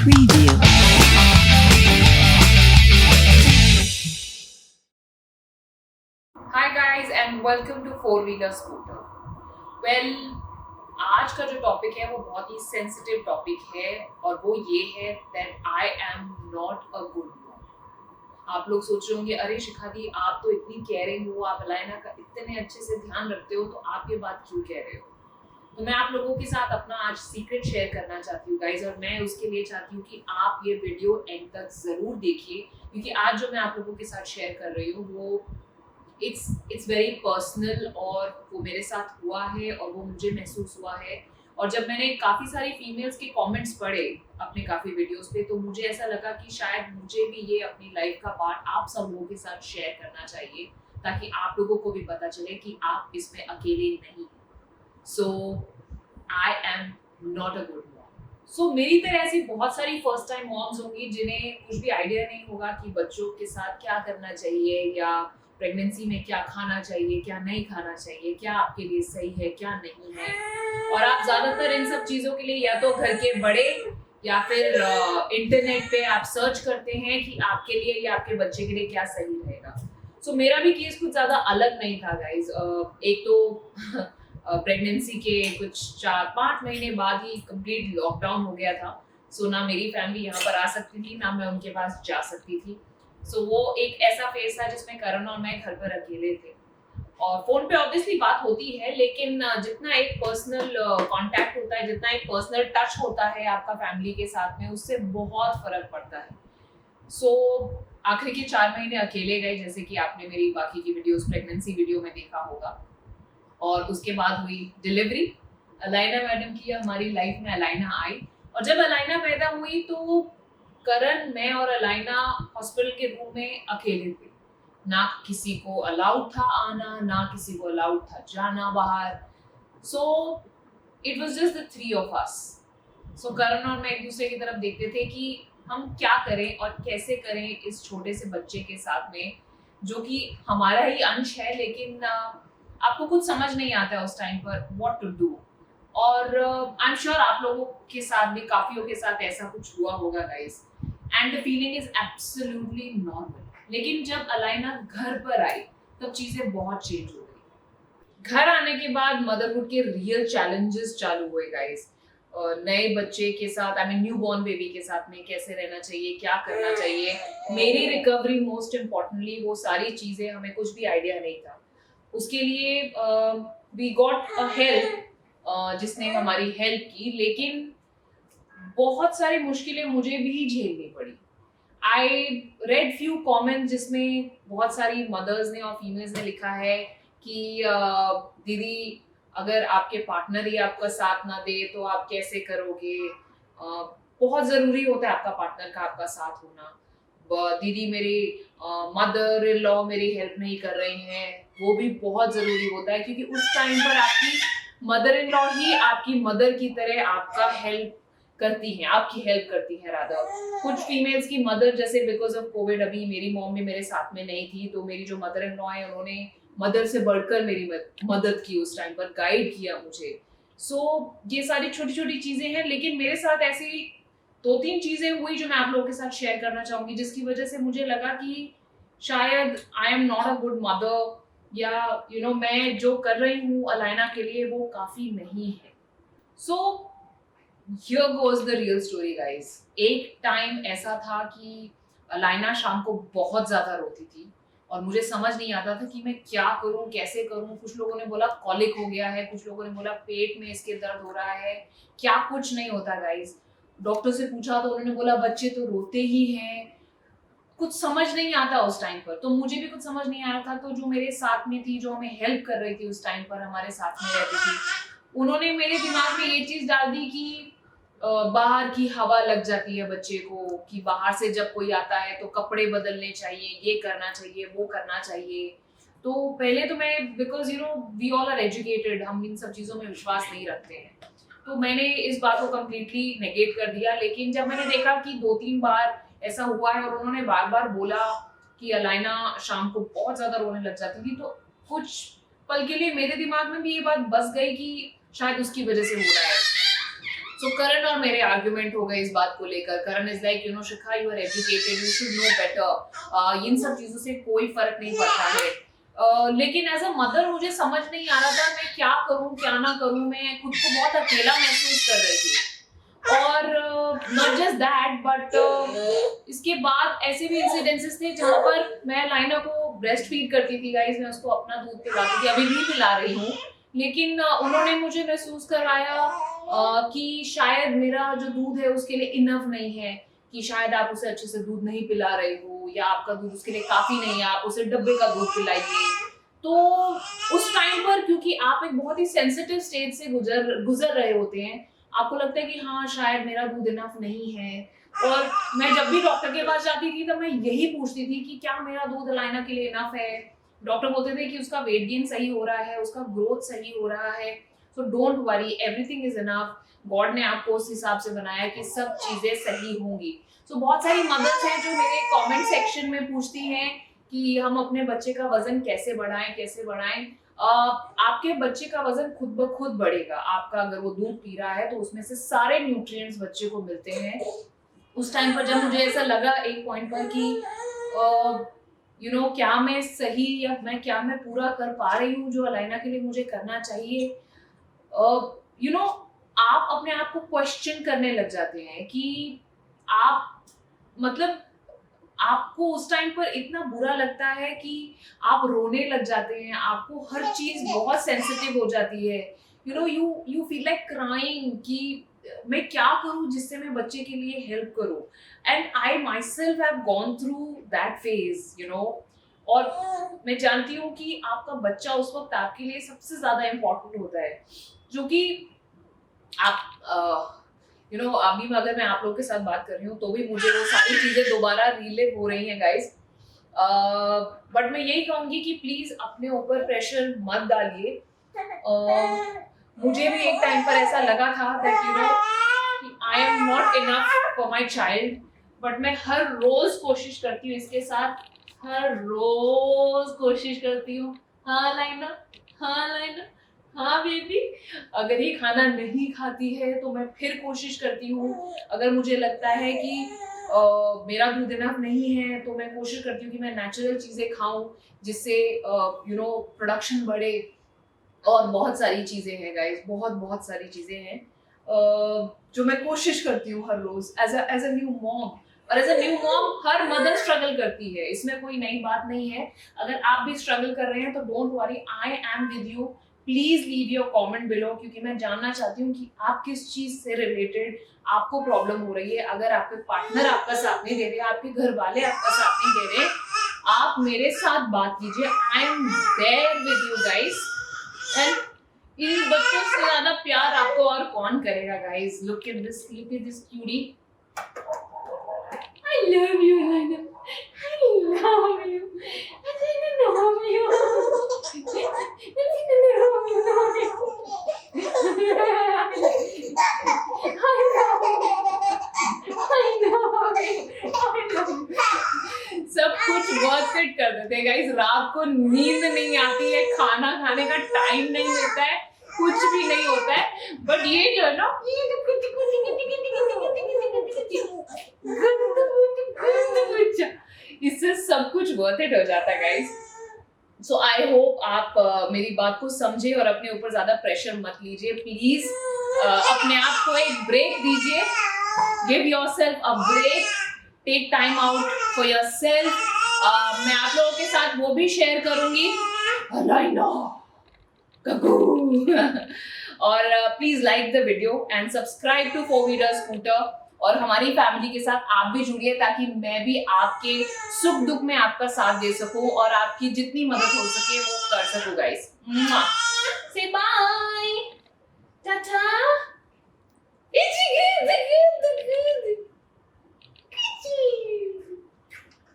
Preview. Hi guys and welcome to four wheeler scooter. Well, आज का जो topic है वो बहुत ही सेंसिटिव टॉपिक है और वो ये है that I am not a good mom. आप लोग सोच रहे होंगे, अरे शिखा दी, आप तो इतनी केयरिंग हो, आप अलाइना का इतने अच्छे से ध्यान रखते हो, तो आप ये बात क्यों कह रहे हो? तो मैं आप लोगों के साथ अपना आज सीक्रेट शेयर करना चाहती हूँ गाइज, और मैं उसके लिए चाहती हूँ कि आप ये वीडियो एंड तक जरूर देखिए, क्योंकि आज जो मैं आप लोगों के साथ शेयर कर रही हूँ वो इट्स वेरी पर्सनल, और वो मेरे साथ हुआ है और वो मुझे महसूस हुआ है। और जब मैंने काफ़ी सारी फीमेल्स के कमेंट्स पढ़े अपने काफ़ी वीडियोस पे, तो मुझे ऐसा लगा कि शायद मुझे भी ये अपनी लाइफ का पार्ट आप सब लोगों के साथ शेयर करना चाहिए, ताकि आप लोगों को भी पता चले कि आप इसमें अकेले नहीं। So I am not a good mom. So मेरी तरह ऐसी बहुत सारी फर्स्ट टाइम मॉम्स होंगी जिन्हें कुछ भी आइडिया नहीं होगा कि बच्चों के साथ क्या करना चाहिए, या प्रेगनेंसी में क्या खाना चाहिए, क्या नहीं खाना चाहिए, क्या आपके लिए सही है, क्या नहीं है। और आप ज्यादातर इन सब चीजों के लिए या तो घर के बड़े या फिर इंटरनेट पे आप सर्च करते हैं कि आपके लिए या आपके बच्चे के लिए क्या सही रहेगा। सो मेरा भी केस कुछ ज्यादा अलग नहीं था गाइज। एक तो प्रेगनेंसी के कुछ 4-5 महीने बाद ही कंप्लीट लॉकडाउन हो गया था। सो ना मेरी फैमिली यहाँ पर आ सकती थी, ना मैं उनके पास जा सकती थी। सो वो एक ऐसा फेज था जिसमें करण और मैं घर पर अकेले थे। और फोन पे ऑब्वियसली बात होती है, लेकिन जितना एक पर्सनल कांटेक्ट होता है, जितना एक पर्सनल टच होता है आपका फैमिली के साथ में, उससे बहुत फर्क पड़ता है। सो आखिरी के 4 महीने अकेले गए, जैसे कि आपने मेरी बाकी की वीडियोस, प्रेगनेंसी वीडियो में देखा होगा। और उसके बाद हुई डिलीवरी, अलाइना मैडम की हमारी लाइफ में अलाइना आई। और जब अलाइना पैदा हुई तो करण, मैं और अलाइना हॉस्पिटल के रूम में अकेले थे। ना किसी को अलाउड था आना, ना किसी को अलाउड था जाना बाहर। So it was just the three of us. So Karan और मैं एक दूसरे की तरफ देखते थे कि हम क्या करें और कैसे करें इस छोटे से बच्चे के साथ में, जो कि हमारा ही अंश है, लेकिन आपको कुछ समझ नहीं आता है उस टाइम पर व्हाट टू डू। और आई एम श्योर आप लोगों के साथ भी, काफियों के साथ ऐसा कुछ हुआ होगा guys, and the feeling is absolutely normal. लेकिन जब अलाइना घर पर आई तब चीजें बहुत चेंज हो गई। घर आने के बाद मदरहुड के रियल चैलेंजेस चालू हुए गाइस। नए बच्चे के साथ, I mean new born baby के साथ में कैसे रहना चाहिए, क्या करना चाहिए, मेरी रिकवरी मोस्ट इम्पोर्टेंटली, वो सारी चीजें हमें कुछ भी आइडिया नहीं था। उसके लिए वी गॉट अ हेल्प, जिसने हमारी हेल्प की, लेकिन बहुत सारी मुश्किलें मुझे भी झेलनी पड़ी। आई रेड फ्यू कमेंट्स जिसमें बहुत सारी मदर्स ने और फीमेल्स ने लिखा है कि दीदी, अगर आपके पार्टनर ही आपका साथ ना दे तो आप कैसे करोगे? बहुत ज़रूरी होता है आपका पार्टनर का आपका साथ होना। दीदी, मेरी मदर इन लॉ मेरी हेल्प नहीं कर रही हैं, वो भी बहुत ज़रूरी होता है, क्योंकि उस टाइम पर आपकी मदर इन लॉ ही आपकी मदर की तरह आपका हेल्प करती हैं, आपकी हेल्प करती हैं रादर। कुछ फीमेल्स की मदर, जैसे बिकॉज ऑफ कोविड अभी मेरी मॉम भी मेरे साथ में नहीं थी, तो मेरी जो मदर इन लॉ है उन्होंने मदर से बढ़कर मेरी मदद की, उस टाइम पर गाइड किया मुझे। सो ये सारी छोटी छोटी चीजें हैं, लेकिन मेरे साथ ऐसी 2-3 चीजें हुई जो मैं आप लोगों के साथ शेयर करना चाहूंगी, जिसकी वजह से मुझे लगा कि शायद आई am not a good mother, या मैं जो कर रही हूँ अलाइना के लिए वो काफी नहीं है। So here goes the real story guys. एक टाइम ऐसा था कि अलाइना शाम को बहुत ज्यादा रोती थी और मुझे समझ नहीं आता था कि मैं क्या करूं, कैसे करूं। कुछ लोगों ने बोला कॉलिक हो गया है, कुछ लोगों ने बोला पेट में इसके दर्द हो रहा है। क्या कुछ नहीं होता गाइस। डॉक्टर से पूछा तो उन्होंने बोला बच्चे तो रोते ही हैं। कुछ समझ नहीं आता उस टाइम पर, तो मुझे भी कुछ समझ नहीं आ रहा था। तो जो मेरे साथ में थी, जो हमें हेल्प कर रही थी उस टाइम पर, हमारे साथ में रहती थी, उन्होंने मेरे दिमाग में ये चीज डाल दी कि बाहर की हवा लग जाती है बच्चे को, कि बाहर से जब कोई आता है तो कपड़े बदलने चाहिए, ये करना चाहिए, वो करना चाहिए। तो पहले तो मैं, because we all are educated, हम इन सब चीज़ों में विश्वास नहीं रखते हैं, तो मैंने इस बात को कम्प्लीटली नेगेट कर दिया। लेकिन जब मैंने देखा कि 2-3 बार ऐसा हुआ है और उन्होंने बार बार बोला कि अलाइना शाम को बहुत ज़्यादा रोने लग जाती थी, तो कुछ पल के लिए मेरे दिमाग में भी ये बात बस गई कि शायद उसकी वजह से हो रहा है। सो करण और मेरे आर्ग्यूमेंट हो गए इस बात को लेकर। Karan is like, you know Shikha, you are educated, you should know better, इन सब चीजों से कोई फर्क नहीं पड़ता है। लेकिन एज अ मदर मुझे समझ नहीं आ रहा था मैं क्या करूं क्या ना करूं। मैं खुद को बहुत अकेला महसूस कर रही थी। और नॉट जस्ट दैट बट इसके बाद ऐसे भी इंसिडेंसेस थे जहाँ पर मैं लाइना को ब्रेस्ट फीड करती थी गाइस, मैं उसको अपना दूध पिलाती थी, अभी भी पिला रही हूँ। लेकिन उन्होंने मुझे महसूस कराया कि शायद मेरा जो दूध है उसके लिए इनफ नहीं है, कि शायद आप उसे अच्छे से दूध नहीं पिला रहे हो, या आपका दूध उसके लिए काफी नहीं है, आप उसे डब्बे का दूध पिलाइए। तो उस टाइम पर क्योंकि आप एक बहुत ही सेंसिटिव स्टेज से गुजर रहे होते हैं, आपको लगता है कि हाँ शायद मेरा दूध इनफ नहीं है। और मैं जब भी डॉक्टर के पास जाती थी तब मैं यही पूछती थी कि क्या मेरा दूध लाइना के लिए इनफ है। डॉक्टर बोलते थे कि उसका वेट गेन सही हो रहा है, उसका ग्रोथ सही हो रहा है, so don't worry, everything is enough. God ने आपको उस हिसाब से बनाया कि सब चीजें सही होंगी। सो बहुत सारी मदर्स हैं जो मेरे कमेंट सेक्शन में पूछती हैं कि हम अपने बच्चे का वजन कैसे बढ़ाएं। आपके बच्चे का वजन खुद ब खुद बढ़ेगा। आपका अगर वो दूध पी रहा है तो उसमें से सारे न्यूट्रिएंट्स बच्चे को मिलते हैं। उस टाइम पर जब मुझे ऐसा लगा एक पॉइंट पर कि यू नो क्या मैं सही या क्या मैं पूरा कर पा रही हूँ जो अलाइना के लिए मुझे करना चाहिए, यू नो आप अपने आप को क्वेश्चन करने लग जाते हैं कि आप मतलब आपको उस टाइम पर इतना बुरा लगता है कि आप रोने लग जाते हैं, आपको हर चीज बहुत सेंसिटिव हो जाती है। You know you feel like crying कि मैं क्या करूं जिससे मैं बच्चे के लिए हेल्प करूं। And I my self have gone through that phase, you know. और मैं जानती हूँ कि आपका बच्चा उस वक्त आपके लिए सबसे ज्यादा इम्पोर्टेंट होता है, जो कि आप यू नो अभी अगर मैं आप लोगों के साथ बात कर रही हूँ तो भी मुझे वो सारी चीजें दोबारा रिलेव हो रही हैं गाइस। बट मैं यही कहूंगी कि प्लीज अपने ऊपर प्रेशर मत डालिए। मुझे भी एक टाइम पर ऐसा लगा था दैट यू नो कि आई am not enough for my child, but मैं हर रोज कोशिश करती हूँ इसके साथ, हर रोज कोशिश करती हूँ। हाँ लाइना, हाँ लाइना, हाँ बेबी। अगर ये खाना नहीं खाती है तो मैं फिर कोशिश करती हूँ। अगर मुझे लगता है कि मेरा दूध इनफ नहीं है तो मैं कोशिश करती हूँ कि मैं नेचुरल चीजें खाऊं जिससे यू नो प्रोडक्शन बढ़े। और बहुत सारी चीजें हैं गाइस, बहुत सारी चीजें हैं जो मैं कोशिश करती हूँ हर रोज एज अ न्यू मॉम। और एज अ न्यू मॉम हर मदर स्ट्रगल करती है, इसमें कोई नई बात नहीं है। अगर आप भी स्ट्रगल कर रहे हैं तो don't worry, I am with you. Please leave your comment below, क्योंकि मैं जानना चाहती हूँ कि आप किस चीज से रिलेटेड आपको प्रॉब्लम हो रही है। अगर आपके पार्टनर आपका साथ नहीं दे रहे, आपके घर वाले आपका साथ नहीं दे रहे, आप मेरे साथ बात कीजिए। I am there with you guys. And इन बच्चों से ज्यादा प्यार आपको और कौन करेगा guys. Look at this cutie. I love you, Lina. I love you. I love you. सब कुछ वर्थ इट कर देते हैं गाइस। रात को नींद नहीं आती है, खाना खाने का टाइम नहीं मिलता है, कुछ भी नहीं होता है, बट ये जो है ना इससे सब कुछ वर्थ इट हो जाता है गाइस। सो आई होप आप मेरी बात को समझे और अपने ऊपर ज्यादा प्रेशर मत लीजिए। प्लीज अपने आप को एक ब्रेक दीजिए। Give yourself a break, take time out for yourself. मैं आप लोगों के साथ वो भी शेयर करूंगी, अलाइना और please like the video and subscribe to 4 wheeler scooter. और हमारी फैमिली के साथ आप भी जुड़िए ताकि मैं भी आपके सुख दुख में आपका साथ दे सकूं और आपकी जितनी मदद हो सके वो कर सकूं गाइस। से बाय।